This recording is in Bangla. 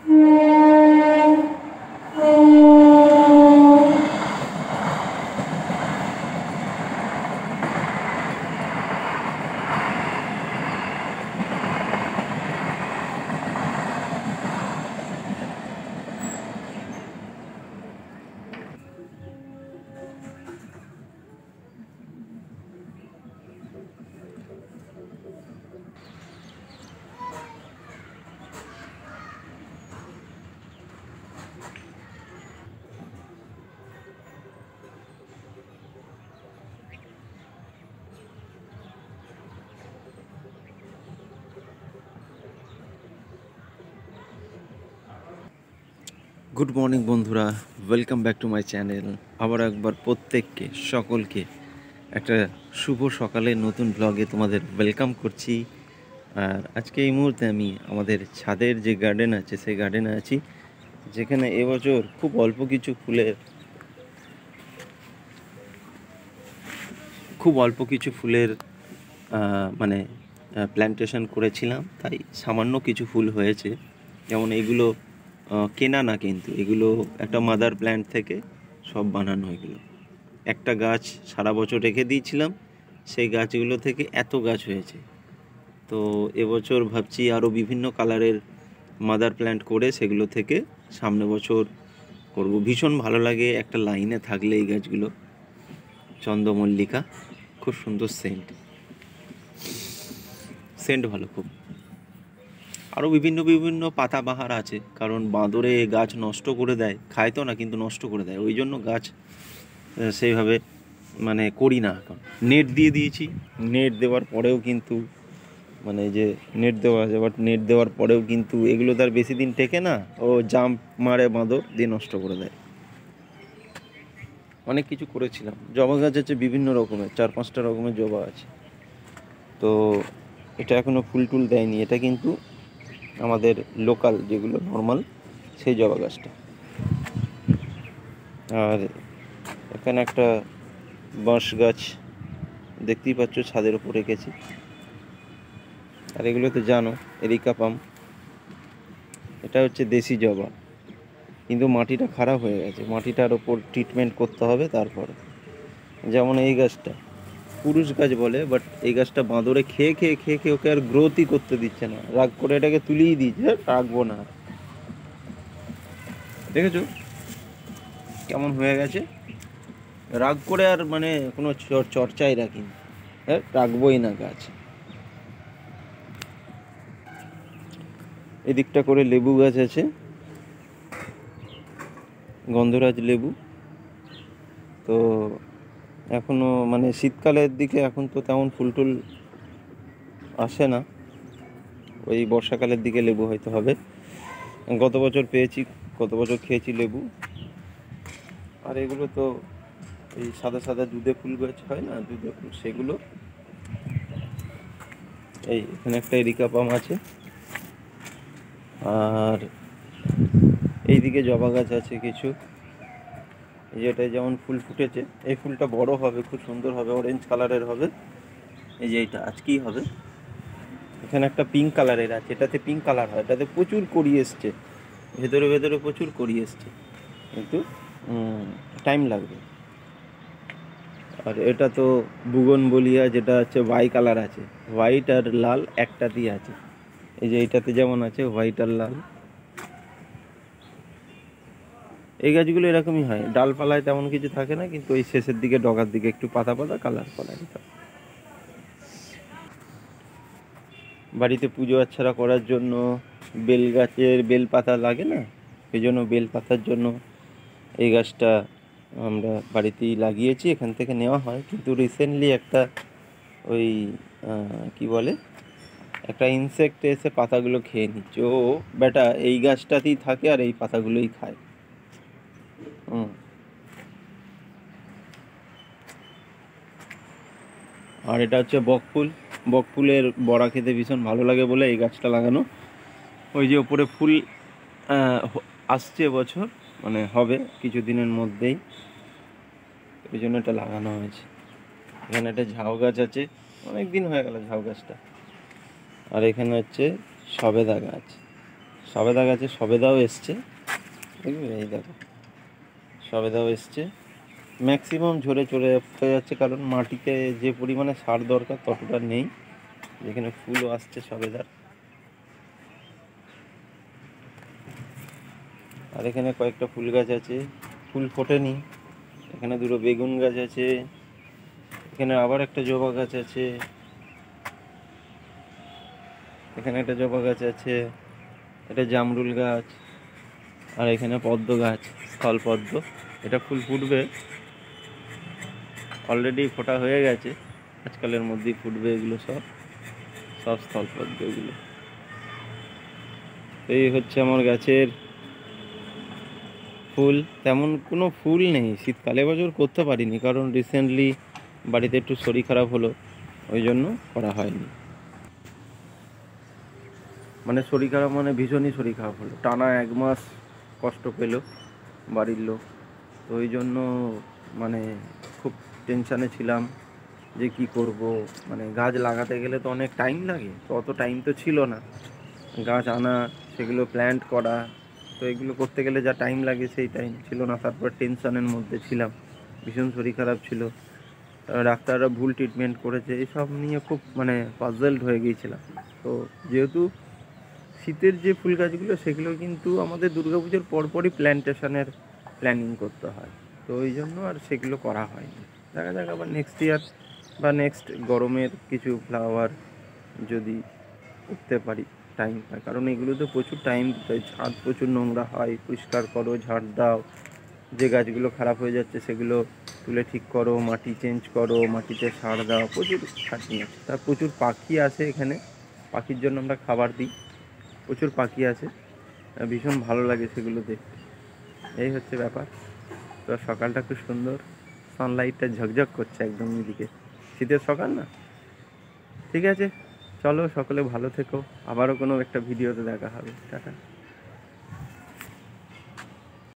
গুড মর্নিং বন্ধুরা, welcome back to my channel. আবার একবার প্রত্যেককে সকলকে একটা শুভ সকালে নতুন ব্লগে তোমাদের ওয়েলকাম করছি। আর আজকে এই মুহূর্তে আমি আমাদের ছাদের যে গার্ডেন আছে সেই গার্ডেনে আছি, যেখানে এবছর খুব অল্প কিছু ফুলের মানে প্ল্যান্টেশন করেছিলাম, তাই সামান্য কিছু ফুল হয়েছে। যেমন এগুলো কেনা না, কিন্তু এগুলো একটা মাদার প্ল্যান্ট থেকে সব বানানো। এগুলো একটা গাছ সারা বছর রেখে দিয়েছিলাম, সেই গাছগুলো থেকে এত গাছ হয়েছে। তো এবছর ভাবছি আরও বিভিন্ন কালারের মাদার প্ল্যান্ট করে সেগুলো থেকে সামনে বছর করব। ভীষণ ভালো লাগে একটা লাইনে থাকলে এই গাছগুলো। চন্দ্রমল্লিকা, খুব সুন্দর সেন্ট ভালো খুব। আরও বিভিন্ন বিভিন্ন পাতাবাহার আছে, কারণ বাঁদরে গাছ নষ্ট করে দেয়, খায় তো না কিন্তু নষ্ট করে দেয়, ওই জন্য গাছ সেইভাবে মানে করি না। এখন নেট দিয়ে দিয়েছি, নেট দেওয়ার পরেও কিন্তু মানে যে নেট দেওয়া আছে, বাট নেট দেওয়ার পরেও কিন্তু এগুলো তার বেশি দিন টেকে না, ও জাম্প মারে বাঁদর, দিয়ে নষ্ট করে দেয়। অনেক কিছু করেছিলাম। জবা গাছ আছে বিভিন্ন রকমের, 4-5টা রকমের জবা আছে। তো এটা এখনও ফুল টুল দেয়নি, এটা কিন্তু আমাদের লোকাল যেগুলো নর্মাল সেই জবা গাছটা। আর এখানে একটা বাঁশ গাছ দেখতেই পাচ্ছ ছাদের উপর রেখেছি। আর এগুলো তো জানো, এরিকা পাম। এটা হচ্ছে দেশি জবা, কিন্তু মাটিটা খারাপ হয়ে গেছে, মাটিটার ওপর ট্রিটমেন্ট করতে হবে তারপরে। যেমন এই গাছটা পুরুষ গাছ বলে, বাট এই গাছটা বাঁদরে খেয়ে খেয়ে খেয়ে খেয়ে ওকে আর গ্রোথই করতে দিচ্ছে না, রাগ করে এটাকে তুলেই দিয়েছে, রাখবো না। দেখেছো কেমন হয়ে গেছে, রাগ করে আর মানে কোনো চর্চাই রাখিনি, হ্যাঁ রাখবোই না গাছ। এদিকটা করে লেবু গাছ আছে, গন্ধরাজ লেবু। তো এখনও মানে শীতকালের দিকে এখন তো তেমন ফুল টুল আসে না, ওই বর্ষাকালের দিকে লেবু হয়তো হবে। গত বছর খেয়েছি লেবু। আর এগুলো তো এই সাদা সাদা দুধে ফুল গাছ হয় না, দুধে ফুল, সেগুলো। এই এখানে একটা এরিকা পাম আছে, আর এইদিকে জবা গাছ আছে কিছু। যেটায় যেমন ফুল ফুটেছে, এই ফুলটা বড় হবে, খুব সুন্দর হবে, অরেঞ্জ কালারের হবে। এই যে এটা আজকেই হবে। এখানে একটা পিঙ্ক কালারের আছে, এটাতে পিঙ্ক কালার হয়, এটাতে প্রচুর কড়ি এসছে, ভেতরে ভেতরে প্রচুর কড়ি এসছে, কিন্তু টাইম লাগবে। আর এটা তো বুগনভেলিয়া, যেটা হচ্ছে বাই কালার আছে, হোয়াইট আর লাল একটাতেই আছে। এই যে এইটাতে যেমন আছে হোয়াইট আর লাল। এই গাছগুলো এরকমই হয়, ডালপালায় তেমন কিছু থাকে না, কিন্তু ওই শেষের দিকে ডগার দিকে একটু পাতা পাতা কালার করা। বাড়িতে পুজো আচ্ছারা করার জন্য বেল গাছের বেল পাতা লাগে না, এই জন্য বেল পাতার জন্য এই গাছটা আমরা বাড়িতেই লাগিয়েছি, এখান থেকে নেওয়া হয়। কিন্তু রিসেন্টলি একটা ওই কি বলে, একটা ইনসেক্ট এসে পাতাগুলো খেয়ে নিচ্ছে। ও বেটা এই গাছটাতেই থাকে আর এই পাতাগুলোই খায়। আর এটা হচ্ছে বকফুল। বকফুলের বড়া খেতে ভীষণ ভালো লাগে বলে এই গাছটা লাগানো। ওই যে ওপরে ফুল আসছে বছর, মানে হবে কিছুদিনের মধ্যেই, ওই জন্য এটা লাগানো হয়েছে। এখানে একটা ঝাউ গাছ আছে, অনেক দিন হয়ে গেল ঝাউ গাছটা। আর এখানে হচ্ছে সবেদা গাছ। সবেদা গাছে সবেদাও এসছে, দেখবে এই দেখো সবেদাও এসছে। ম্যাক্সিমাম ঝরে চলে যাচ্ছে, কারণ মাটিতে যে পরিমাণে সার দরকার ততটা নেই। যেখানে ফুলও আসছে সবেদার। আর এখানে কয়েকটা ফুল গাছ আছে, ফুল ফোটেনি। এখানে দুটো বেগুন গাছ আছে, এখানে আবার একটা জবা গাছ আছে, এখানে একটা জবা গাছ আছে, এটা জামরুল গাছ, আর এখানে পদ্ম গাছ, স্থল পদ্ম। এটা ফুল ফুটবে, অলরেডি ফোটা হয়ে গেছে, আজকালের মধ্যেই ফুটবে। এগুলো সব সব স্থল পদ্ম এগুলো। এই হচ্ছে আমার গাছের ফুল। তেমন কোনো ফুল নেই শীতকালে, এবছর করতে পারিনি, কারণ রিসেন্টলি বাড়িতে একটু শরীর খারাপ হলো, ওই জন্য করা হয়নি। মানে শরীর খারাপ মানে ভীষণই শরীর খারাপ হলো, টানা 1 মাস কষ্ট পেল বাড়ির লোক। তো ওই জন্য মানে খুব টেনশানে ছিলাম যে কি করব। মানে গাছ লাগাতে গেলে তো অনেক টাইম লাগে, তো অত টাইম তো ছিল না। গাছ আনা, সেগুলো প্ল্যান্ট করা, তো এগুলো করতে গেলে যা টাইম লাগে সেই টাইম ছিল না। তারপর টেনশানের মধ্যে ছিলাম, ভীষণ শরীর খারাপ ছিল, ডাক্তাররা ভুল ট্রিটমেন্ট করেছে, এইসব নিয়ে খুব মানে পাজলড হয়ে গিয়েছিলাম। তো যেহেতু শীতের যে ফুল গাছগুলো সেগুলো কিন্তু আমাদের দুর্গাপুজোর পরপরই প্ল্যান্টেশনের প্ল্যানিং করতে হয়, তো ওই জন্য আর সেগুলো করা হয়নি। দেখা যাক আবার নেক্সট ইয়ার বা নেক্সট গরমের কিছু ফ্লাওয়ার যদি করতে পারি, টাইম পাই। কারণ এগুলোতে প্রচুর টাইম দিতে হয়, ছাদ প্রচুর নোংরা হয়, পরিষ্কার করো, ঝাড় দাও, যে গাছগুলো খারাপ হয়ে যাচ্ছে সেগুলো তুলে ঠিক করো, মাটি চেঞ্জ করো, মাটিতে সার দাও, প্রচুর খাটনি আছে। তার প্রচুর পাখি আসে এখানে, পাখির জন্য আমরা খাবার দিই, প্রচুর পাখি আছে, ভীষণ ভালো লাগে সেগুলো দেখতে। এই হচ্ছে ব্যাপার। তো সকালটা খুব সুন্দর, সানলাইটটা ঝকঝক করছে একদম এদিকে, শীতের সকাল না। ঠিক আছে, চলো সকলে ভালো থেকো, আবারও কোনো একটা ভিডিওতে দেখা হবে, টাটা।